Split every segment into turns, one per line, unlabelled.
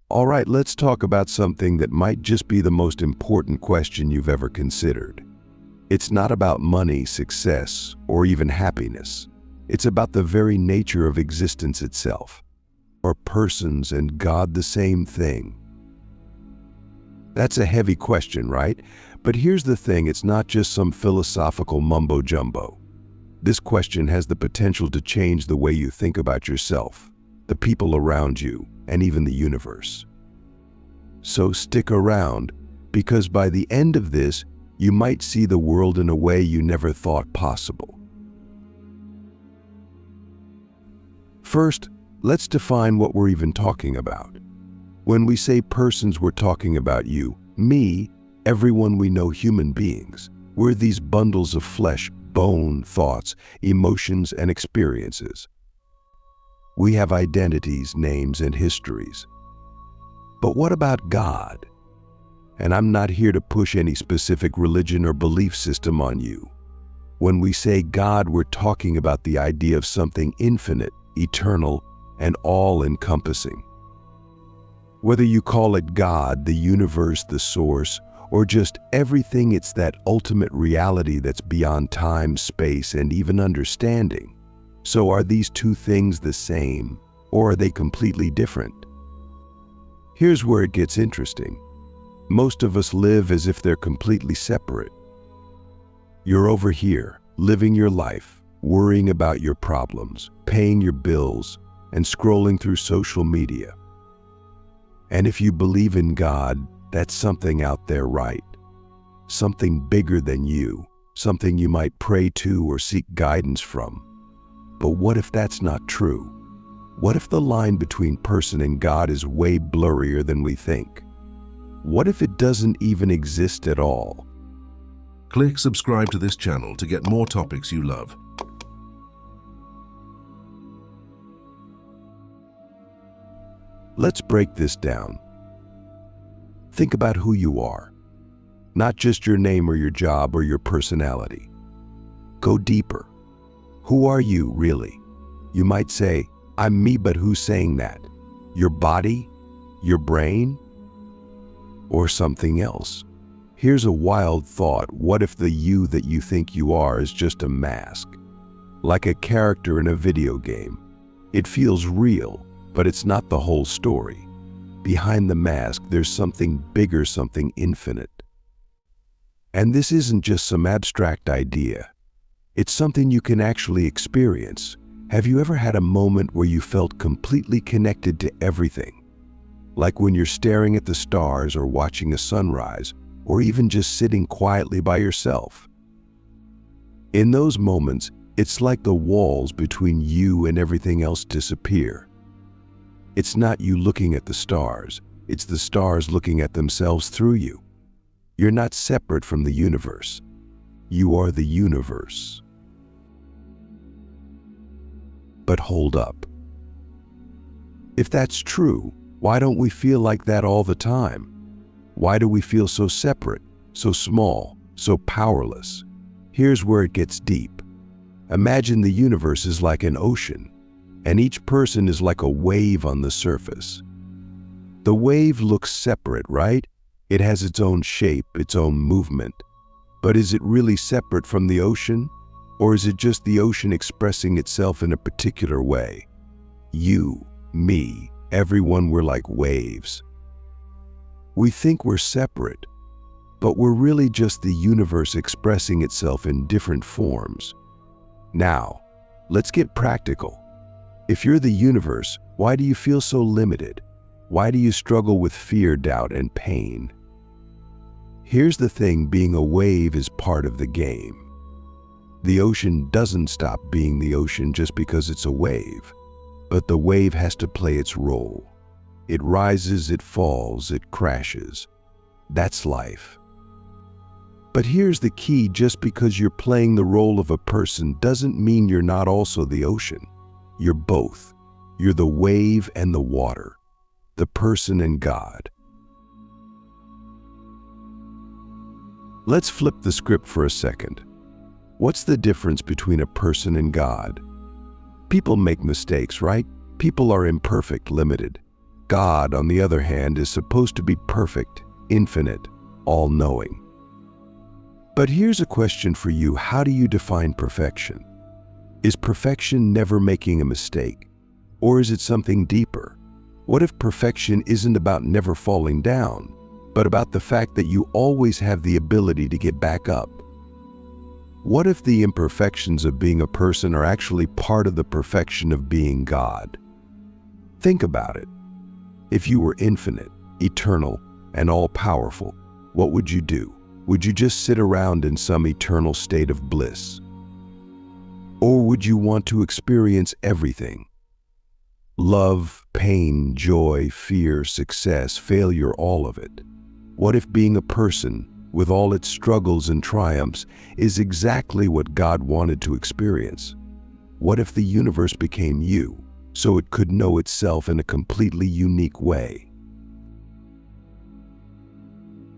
All right, let's talk about something that might just be the most important question you've ever considered. It's not about money, success, or even happiness. It's about the very nature of existence itself. Are persons and God the same thing? That's a heavy question, right? But here's the thing, it's not just some philosophical mumbo-jumbo. This question has the potential to change the way you think about yourself, the people around you, and even the universe. So stick around, because by the end of this, you might see the world in a way you never thought possible. First, let's define what we're even talking about. When we say persons, we're talking about you, me, everyone we know, human beings. We're these bundles of flesh, bone, thoughts, emotions, and experiences. We have identities, names, and histories. But what about God? And I'm not here to push any specific religion or belief system on you. When we say God, we're talking about the idea of something infinite, eternal, and all-encompassing. Whether you call it God, the universe, the source, or just everything, it's that ultimate reality that's beyond time, space, and even understanding. So are these two things the same, or are they completely different? Here's where it gets interesting. Most of us live as if they're completely separate. You're over here, living your life, worrying about your problems, paying your bills, and scrolling through social media. And if you believe in God, that's something out there, right? Something bigger than you, something you might pray to or seek guidance from. But what if that's not true? What if the line between person and God is way blurrier than we think? What if it doesn't even exist at all?
Click subscribe to this channel to get more topics you love.
Let's break this down. Think about who you are, not just your name or your job or your personality. Go deeper. Who are you really? You might say, I'm me, but who's saying that? Your body? Your brain? Or something else? Here's a wild thought. What if the you that you think you are is just a mask? Like a character in a video game. It feels real, but it's not the whole story. Behind the mask, there's something bigger, something infinite. And this isn't just some abstract idea. It's something you can actually experience. Have you ever had a moment where you felt completely connected to everything? Like when you're staring at the stars or watching a sunrise, or even just sitting quietly by yourself. In those moments, it's like the walls between you and everything else disappear. It's not you looking at the stars, it's the stars looking at themselves through you. You're not separate from the universe. You are the universe. But hold up. If that's true, why don't we feel like that all the time? Why do we feel so separate, so small, so powerless? Here's where it gets deep. Imagine the universe is like an ocean, and each person is like a wave on the surface. The wave looks separate, right? It has its own shape, its own movement. But is it really separate from the ocean? Or is it just the ocean expressing itself in a particular way? You, me, everyone, we're like waves. We think we're separate, but we're really just the universe expressing itself in different forms. Now, let's get practical. If you're the universe, why do you feel so limited? Why do you struggle with fear, doubt, and pain? Here's the thing, being a wave is part of the game. The ocean doesn't stop being the ocean just because it's a wave, but the wave has to play its role. It rises, it falls, it crashes. That's life. But here's the key, just because you're playing the role of a person doesn't mean you're not also the ocean. You're both. You're the wave and the water, the person and God. Let's flip the script for a second. What's the difference between a person and God? People make mistakes, right? People are imperfect, limited. God, on the other hand, is supposed to be perfect, infinite, all-knowing. But here's a question for you. How do you define perfection? Is perfection never making a mistake? Or is it something deeper? What if perfection isn't about never falling down, but about the fact that you always have the ability to get back up? What if the imperfections of being a person are actually part of the perfection of being God? Think about it. If you were infinite, eternal, and all-powerful, what would you do? Would you just sit around in some eternal state of bliss? Or would you want to experience everything? Love, pain, joy, fear, success, failure, all of it. What if being a person, with all its struggles and triumphs, is exactly what God wanted to experience? What if the universe became you, so it could know itself in a completely unique way?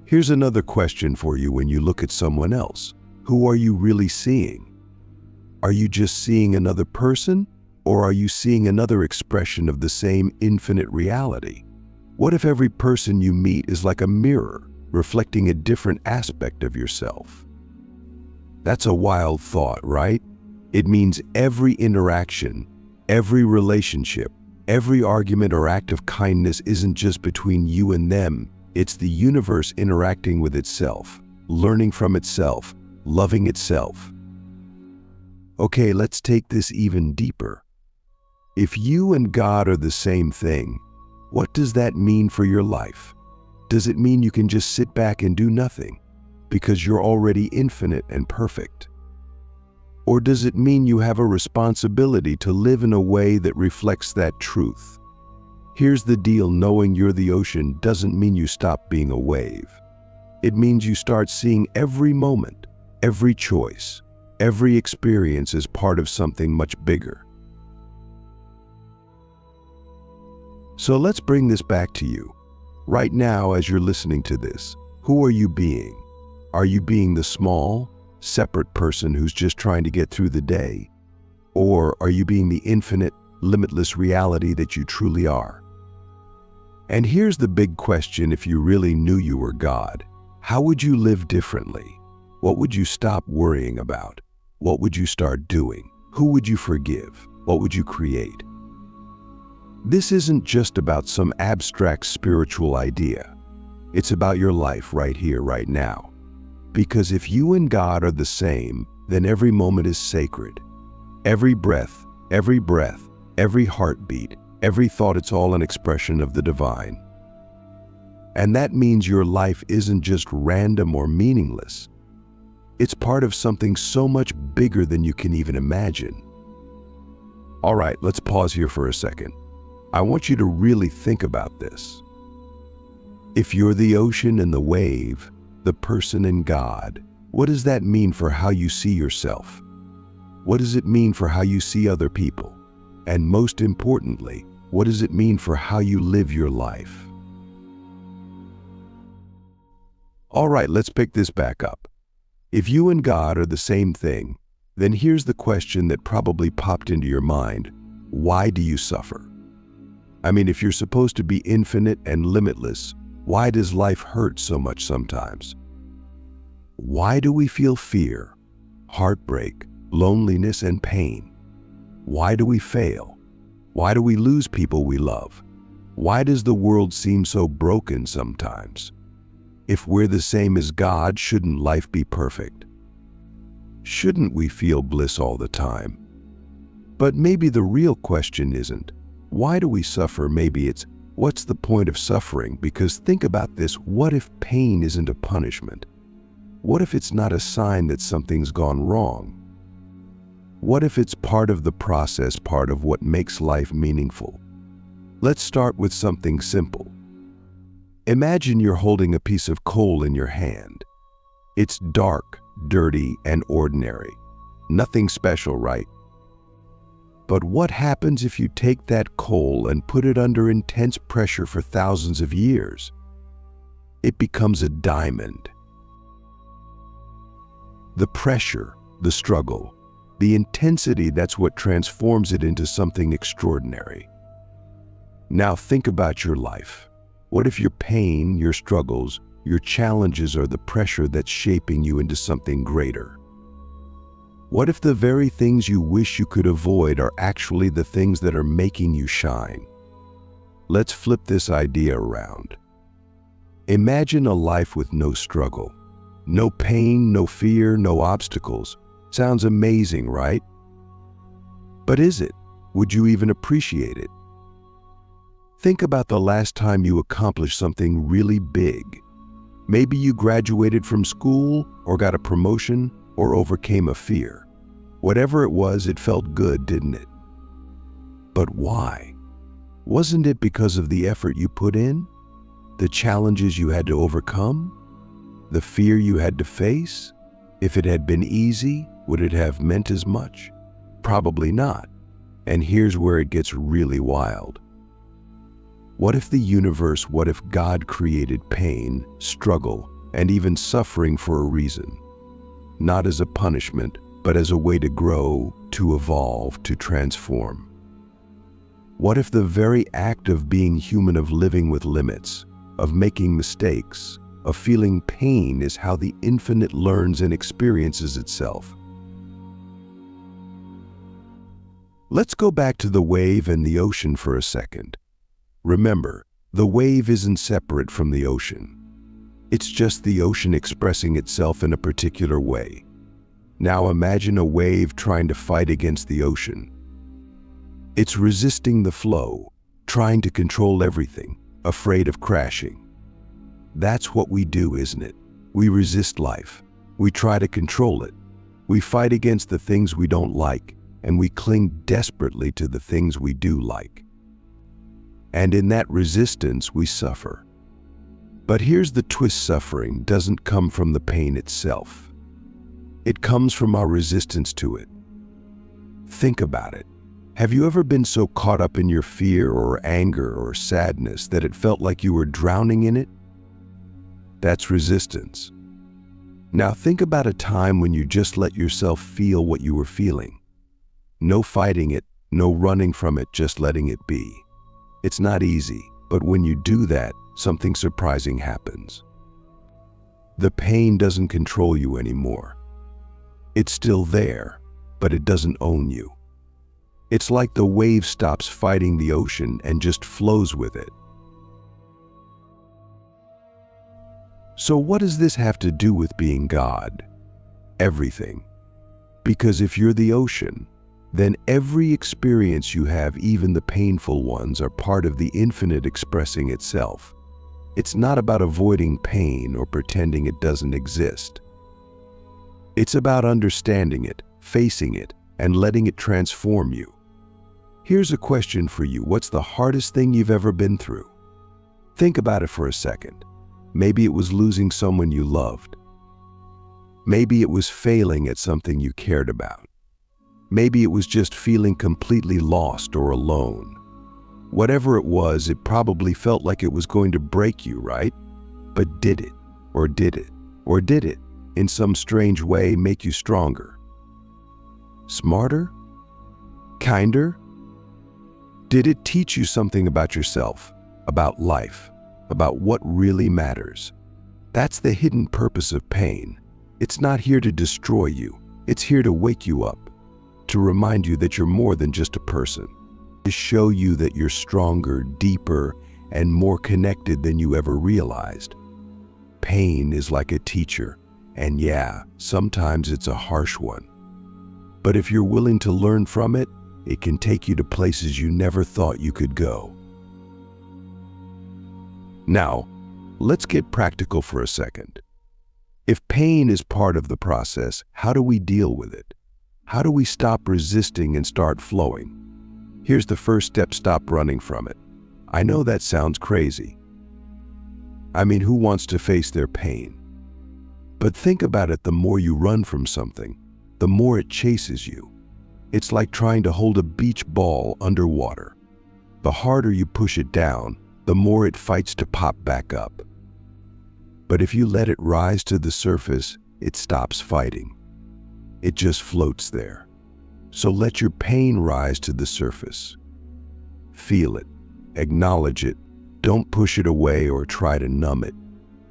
Here's another question for you when you look at someone else. Who are you really seeing? Are you just seeing another person, or are you seeing another expression of the same infinite reality? What if every person you meet is like a mirror, reflecting a different aspect of yourself? That's a wild thought, right? It means every interaction, every relationship, every argument or act of kindness isn't just between you and them. It's the universe interacting with itself, learning from itself, loving itself. Okay, let's take this even deeper. If you and God are the same thing, what does that mean for your life? Does it mean you can just sit back and do nothing because you're already infinite and perfect? Or does it mean you have a responsibility to live in a way that reflects that truth? Here's the deal: knowing you're the ocean doesn't mean you stop being a wave. It means you start seeing every moment, every choice, every experience as part of something much bigger. So let's bring this back to you. Right now, as you're listening to this, who are you being? Are you being the small, separate person who's just trying to get through the day? Or are you being the infinite, limitless reality that you truly are? And here's the big question: if you really knew you were God, how would you live differently? What would you stop worrying about? What would you start doing? Who would you forgive? What would you create? This isn't just about some abstract spiritual idea. It's about your life right here, right now. Because if you and God are the same, then every moment is sacred. Every breath, every heartbeat, every thought, it's all an expression of the divine. And that means your life isn't just random or meaningless. It's part of something so much bigger than you can even imagine. All right, let's pause here for a second. I want you to really think about this. If you're the ocean and the wave, the person and God, what does that mean for how you see yourself? What does it mean for how you see other people? And most importantly, what does it mean for how you live your life? All right, let's pick this back up. If you and God are the same thing, then here's the question that probably popped into your mind. Why do you suffer? I mean, if you're supposed to be infinite and limitless, why does life hurt so much sometimes? Why do we feel fear, heartbreak, loneliness, and pain? Why do we fail? Why do we lose people we love? Why does the world seem so broken sometimes? If we're the same as God, shouldn't life be perfect? Shouldn't we feel bliss all the time? But maybe the real question isn't, why do we suffer? Maybe it's, what's the point of suffering? Because think about this: what if pain isn't a punishment? What if it's not a sign that something's gone wrong? What if it's part of the process, part of what makes life meaningful? Let's start with something simple. Imagine you're holding a piece of coal in your hand. It's dark, dirty, and ordinary. Nothing special, right? But what happens if you take that coal and put it under intense pressure for thousands of years? It becomes a diamond. The pressure, the struggle, the intensity, that's what transforms it into something extraordinary. Now think about your life. What if your pain, your struggles, your challenges are the pressure that's shaping you into something greater? What if the very things you wish you could avoid are actually the things that are making you shine? Let's flip this idea around. Imagine a life with no struggle. No pain, no fear, no obstacles. Sounds amazing, right? But is it? Would you even appreciate it? Think about the last time you accomplished something really big. Maybe you graduated from school, or got a promotion, or overcame a fear. Whatever it was, it felt good, didn't it? But why? Wasn't it because of the effort you put in? The challenges you had to overcome? The fear you had to face? If it had been easy, would it have meant as much? Probably not. And here's where it gets really wild. What if what if God created pain, struggle, and even suffering for a reason? Not as a punishment, but as a way to grow, to evolve, to transform. What if the very act of being human, of living with limits, of making mistakes, of feeling pain is how the infinite learns and experiences itself? Let's go back to the wave and the ocean for a second. Remember, the wave isn't separate from the ocean. It's just the ocean expressing itself in a particular way. Now imagine a wave trying to fight against the ocean. It's resisting the flow, trying to control everything, afraid of crashing. That's what we do, isn't it? We resist life. We try to control it. We fight against the things we don't like, and we cling desperately to the things we do like. And in that resistance, we suffer. But here's the twist: suffering doesn't come from the pain itself. It comes from our resistance to it. Think about it. Have you ever been so caught up in your fear or anger or sadness that it felt like you were drowning in it? That's resistance. Now think about a time when you just let yourself feel what you were feeling. No fighting it, no running from it, just letting it be. It's not easy, but when you do that, something surprising happens. The pain doesn't control you anymore. It's still there, but it doesn't own you. It's like the wave stops fighting the ocean and just flows with it. So what does this have to do with being God? Everything. Because if you're the ocean, then every experience you have, even the painful ones, are part of the infinite expressing itself. It's not about avoiding pain or pretending it doesn't exist. It's about understanding it, facing it, and letting it transform you. Here's a question for you. What's the hardest thing you've ever been through? Think about it for a second. Maybe it was losing someone you loved. Maybe it was failing at something you cared about. Maybe it was just feeling completely lost or alone. Whatever it was, it probably felt like it was going to break you, right? But did it? Or did it? Or did it, in some strange way, make you stronger? Smarter? Kinder? Did it teach you something about yourself, about life, about what really matters? That's the hidden purpose of pain. It's not here to destroy you. It's here to wake you up, to remind you that you're more than just a person, to show you that you're stronger, deeper, and more connected than you ever realized. Pain is like a teacher, and yeah, sometimes it's a harsh one. But if you're willing to learn from it, it can take you to places you never thought you could go. Now, let's get practical for a second. If pain is part of the process, how do we deal with it? How do we stop resisting and start flowing? Here's the first step: stop running from it. I know that sounds crazy. I mean, who wants to face their pain? But think about it: the more you run from something, the more it chases you. It's like trying to hold a beach ball underwater. The harder you push it down, the more it fights to pop back up. But if you let it rise to the surface, it stops fighting. It just floats there. So let your pain rise to the surface. Feel it, acknowledge it. Don't push it away or try to numb it.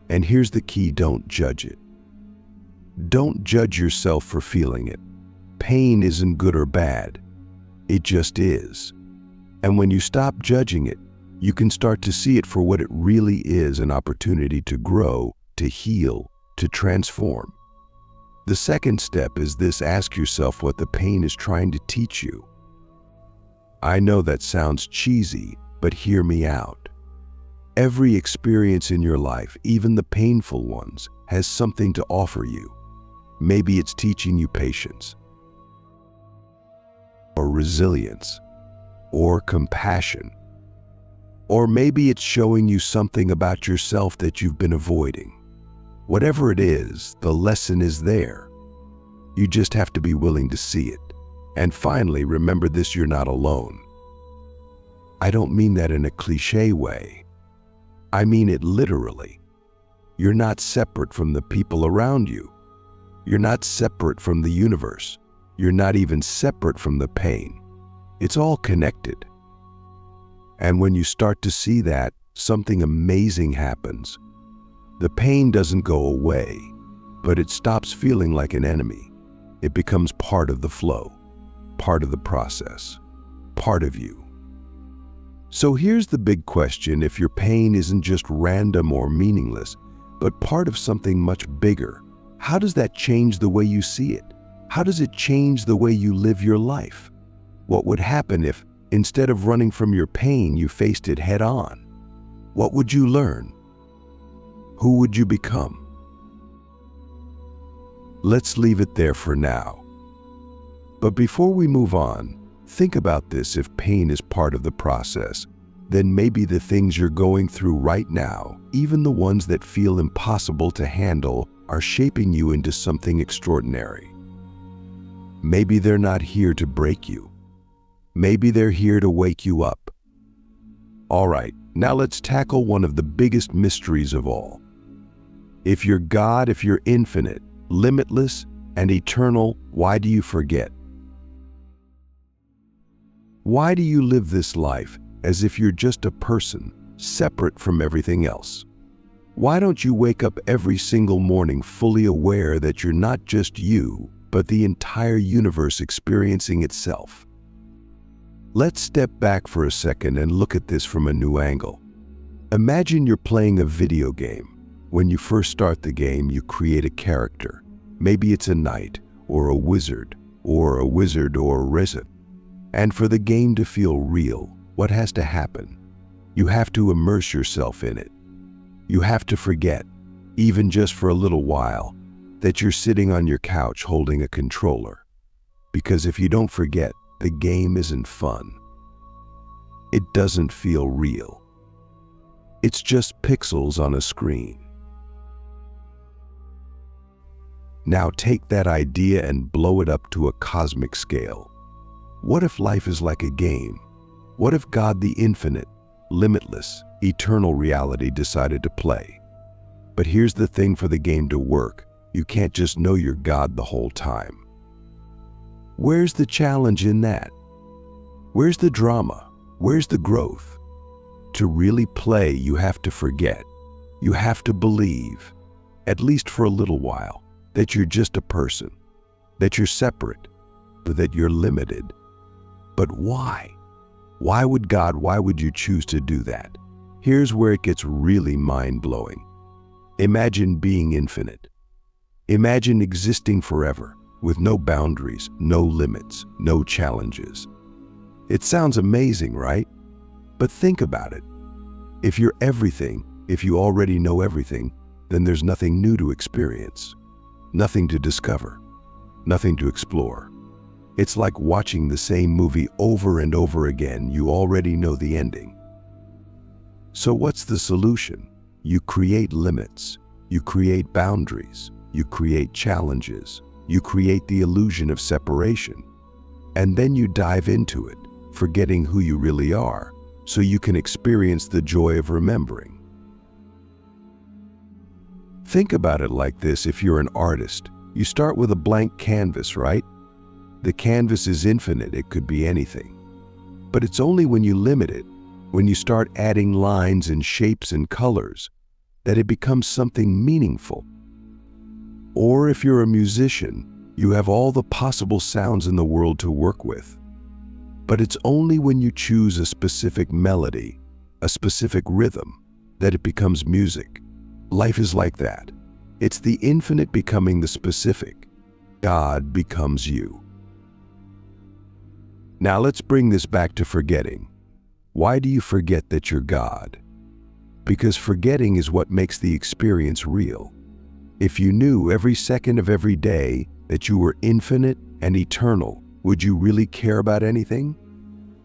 And here's the key: don't judge it. Don't judge yourself for feeling it. Pain isn't good or bad. It just is. And when you stop judging it, you can start to see it for what it really is: an opportunity to grow, to heal, to transform. The second step is this: ask yourself what the pain is trying to teach you. I know that sounds cheesy, but hear me out. Every experience in your life, even the painful ones, has something to offer you. Maybe it's teaching you patience, or resilience, or compassion. Or maybe it's showing you something about yourself that you've been avoiding. Whatever it is, the lesson is there. You just have to be willing to see it. And finally, remember this: you're not alone. I don't mean that in a cliché way. I mean it literally. You're not separate from the people around you. You're not separate from the universe. You're not even separate from the pain. It's all connected. And when you start to see that, something amazing happens. The pain doesn't go away, but it stops feeling like an enemy. It becomes part of the flow, part of the process, part of you. So here's the big question: if your pain isn't just random or meaningless, but part of something much bigger, how does that change the way you see it? How does it change the way you live your life? What would happen if, instead of running from your pain, you faced it head on? What would you learn? Who would you become? Let's leave it there for now. But before we move on, think about this: if pain is part of the process, then maybe the things you're going through right now, even the ones that feel impossible to handle, are shaping you into something extraordinary. Maybe they're not here to break you. Maybe they're here to wake you up. All right, now let's tackle one of the biggest mysteries of all. If you're God, if you're infinite, limitless, and eternal, why do you forget? Why do you live this life as if you're just a person, separate from everything else? Why don't you wake up every single morning fully aware that you're not just you, but the entire universe experiencing itself? Let's step back for a second and look at this from a new angle. Imagine you're playing a video game. When you first start the game, you create a character. Maybe it's a knight, or a wizard, or a wizard. And for the game to feel real, what has to happen? You have to immerse yourself in it. You have to forget, even just for a little while, that you're sitting on your couch holding a controller. Because if you don't forget, the game isn't fun. It doesn't feel real. It's just pixels on a screen. Now take that idea and blow it up to a cosmic scale. What if life is like a game? What if God, the infinite, limitless, eternal reality, decided to play? But here's the thing: for the game to work, you can't just know you're God the whole time. Where's the challenge in that? Where's the drama? Where's the growth? To really play, you have to forget. You have to believe, at least for a little while, that you're just a person, that you're separate, that you're limited. But why? Why would you choose to do that? Here's where it gets really mind-blowing. Imagine being infinite. Imagine existing forever, with no boundaries, no limits, no challenges. It sounds amazing, right? But think about it. If you're everything, if you already know everything, then there's nothing new to experience, nothing to discover, nothing to explore. It's like watching the same movie over and over again. You already know the ending. So what's the solution? You create limits, you create boundaries, you create challenges, you create the illusion of separation. And then you dive into it, forgetting who you really are, so you can experience the joy of remembering. Think about it like this: if you're an artist, you start with a blank canvas, right? The canvas is infinite, it could be anything. But it's only when you limit it, when you start adding lines and shapes and colors, that it becomes something meaningful. Or if you're a musician, you have all the possible sounds in the world to work with. But it's only when you choose a specific melody, a specific rhythm, that it becomes music. Life is like that. It's the infinite becoming the specific. God becomes you. Now let's bring this back to forgetting. Why do you forget that you're God? Because forgetting is what makes the experience real. If you knew every second of every day that you were infinite and eternal, would you really care about anything?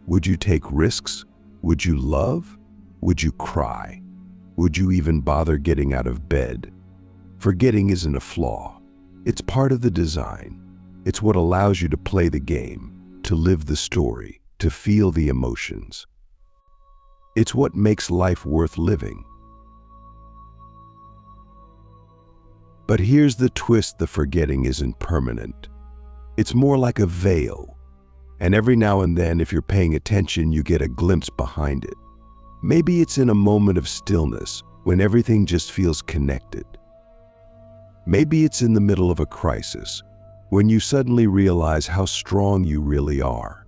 Would you take risks? Would you love? Would you cry? Would you even bother getting out of bed? Forgetting isn't a flaw. It's part of the design. It's what allows you to play the game, to live the story, to feel the emotions. It's what makes life worth living. But here's the twist: the forgetting isn't permanent. It's more like a veil. And every now and then, if you're paying attention, you get a glimpse behind it. Maybe it's in a moment of stillness, when everything just feels connected. Maybe it's in the middle of a crisis, when you suddenly realize how strong you really are.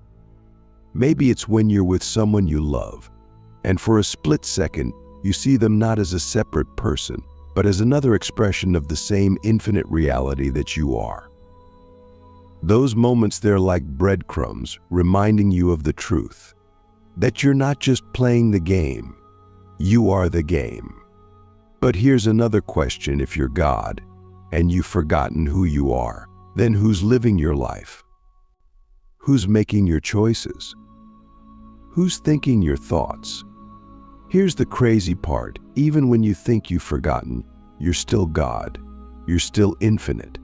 Maybe it's when you're with someone you love, and for a split second, you see them not as a separate person, but as another expression of the same infinite reality that you are. Those moments, they're like breadcrumbs reminding you of the truth, that you're not just playing the game, you are the game. But here's another question: if you're God, and you've forgotten who you are, then who's living your life? Who's making your choices? Who's thinking your thoughts? Here's the crazy part: even when you think you've forgotten, you're still God. You're still infinite.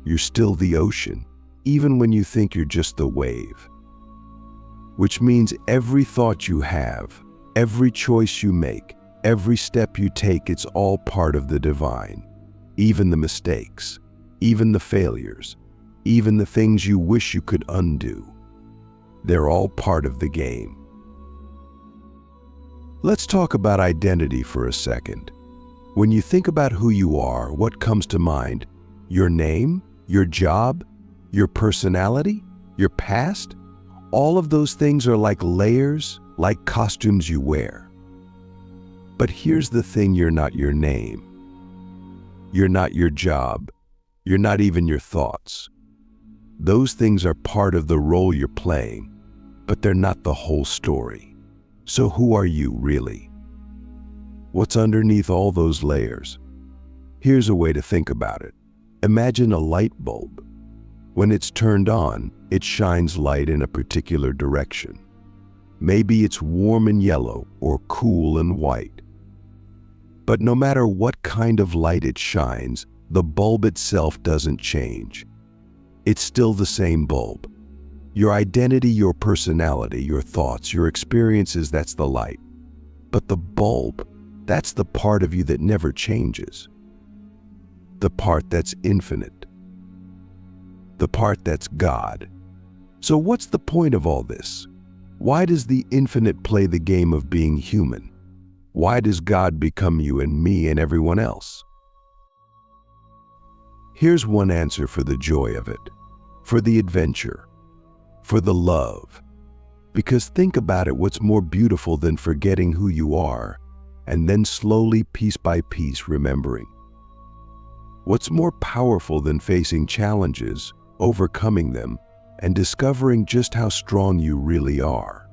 You're still the ocean, even when you think you're just the wave. Which means every thought you have, every choice you make, every step you take, it's all part of the divine. Even the mistakes, even the failures, even the things you wish you could undo. They're all part of the game. Let's talk about identity for a second. When you think about who you are, what comes to mind? Your name, your job, your personality, your past? All of those things are like layers, like costumes you wear. But here's the thing: you're not your name. You're not your job. You're not even your thoughts. Those things are part of the role you're playing, but they're not the whole story. So who are you really? What's underneath all those layers? Here's a way to think about it. Imagine a light bulb. When it's turned on, it shines light in a particular direction. Maybe it's warm and yellow or cool and white. But no matter what kind of light it shines, the bulb itself doesn't change. It's still the same bulb. Your identity, your personality, your thoughts, your experiences, that's the light. But the bulb, that's the part of you that never changes. The part that's infinite. The part that's God. So what's the point of all this? Why does the infinite play the game of being human? Why does God become you and me and everyone else? Here's one answer: for the joy of it, for the adventure, for the love. Because think about it, what's more beautiful than forgetting who you are and then slowly, piece by piece, remembering? What's more powerful than facing challenges, overcoming them, and discovering just how strong you really are?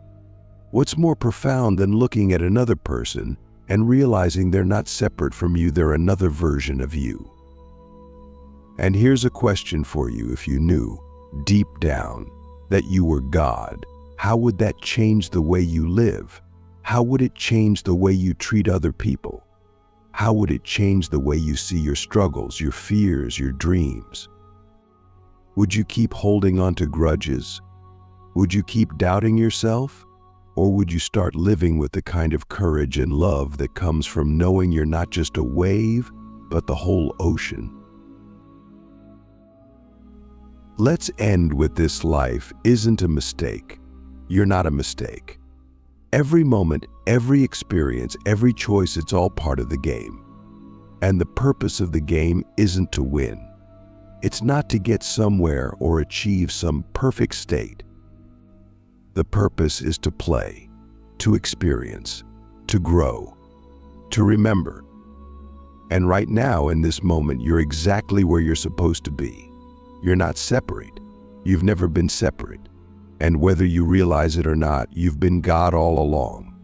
What's more profound than looking at another person and realizing they're not separate from you, they're another version of you? And here's a question for you: if you knew, deep down, that you were God, how would that change the way you live? How would it change the way you treat other people? How would it change the way you see your struggles, your fears, your dreams? Would you keep holding on to grudges? Would you keep doubting yourself? Or would you start living with the kind of courage and love that comes from knowing you're not just a wave, but the whole ocean? Let's end with this: life isn't a mistake. You're not a mistake. Every moment, every experience, every choice, it's all part of the game. And the purpose of the game isn't to win. It's not to get somewhere or achieve some perfect state. The purpose is to play, to experience, to grow, to remember. And right now, in this moment, you're exactly where you're supposed to be. You're not separate. You've never been separate. And whether you realize it or not, you've been God all along.